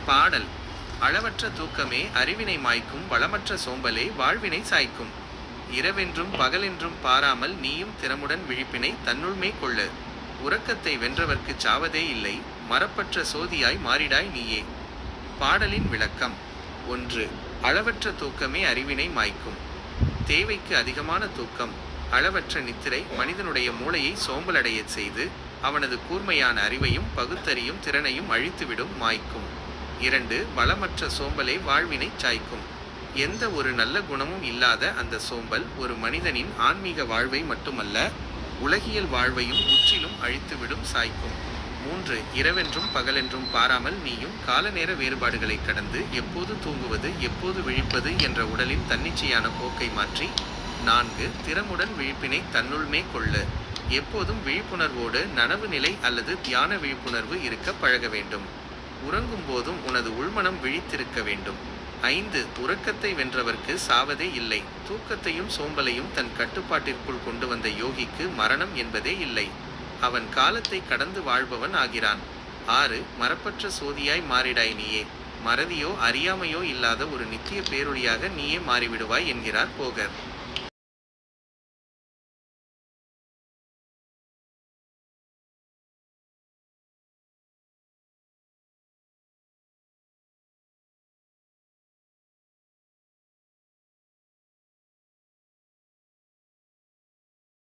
பாடல். அளவற்ற தூக்கமே அறிவினை மாய்க்கும், வளமற்ற சோம்பலே வாழ்வினை சாய்க்கும். இரவென்றும் பகலென்றும் பாராமல் நீயும் திறமுடன் விழிப்பினை தன்னுள்மே கொள்ளு. உறக்கத்தை வென்றவர்க்குச் சாவதே இல்லை, மறப்பற்ற சோதியாய் மாறிடாய் நீயே. பாடலின் விளக்கம். 1. அளவற்ற தூக்கமே அறிவினை மாய்க்கும். தேவைக்கு அதிகமான தூக்கம், அளவற்ற நித்திரை மனிதனுடைய மூளையை சோம்பலடையச் செய்து அவனது கூர்மையான அறிவையும் பகுத்தறியும் திறனையும் அழித்துவிடும், மாய்க்கும். 2. வளமற்ற சோம்பலே வாழ்வினை சாய்க்கும். எந்த ஒரு நல்ல குணமும் இல்லாத அந்த சோம்பல் ஒரு மனிதனின் ஆன்மீக வாழ்வை மட்டுமல்ல, உலகியல் வாழ்வையும் முற்றிலும் அழித்துவிடும், சாய்க்கும். 3. இரவென்றும் பகலென்றும் பாராமல் நீயும் காலநேர வேறுபாடுகளை கடந்து எப்போது தூங்குவது எப்போது விழிப்பது என்ற உடலின் தன்னிச்சையான போக்கை மாற்றி. 4. திறமுடன் விழிப்பினை தன்னுள்மே கொள்ள. எப்போதும் விழிப்புணர்வோடு நனவு நிலை அல்லது தியான விழிப்புணர்வு இருக்க பழக வேண்டும். உறங்கும் போதும் உனது உள்மனம் விழித்திருக்க வேண்டும். 5. உறக்கத்தை வென்றவர்க்கு சாவதே இல்லை. தூக்கத்தையும் சோம்பலையும் தன் கட்டுப்பாட்டிற்குள் கொண்டு வந்த யோகிக்கு மரணம் என்பதே இல்லை. அவன் காலத்தை கடந்து வாழ்பவன் ஆகிறான். 6. மறப்பற்ற சோதியாய் மாறிடாய் நீயே. மறதியோ அறியாமையோ இல்லாத ஒரு நித்திய பேரொளியாக நீயே மாறிவிடுவாய் என்கிறார் போகர்.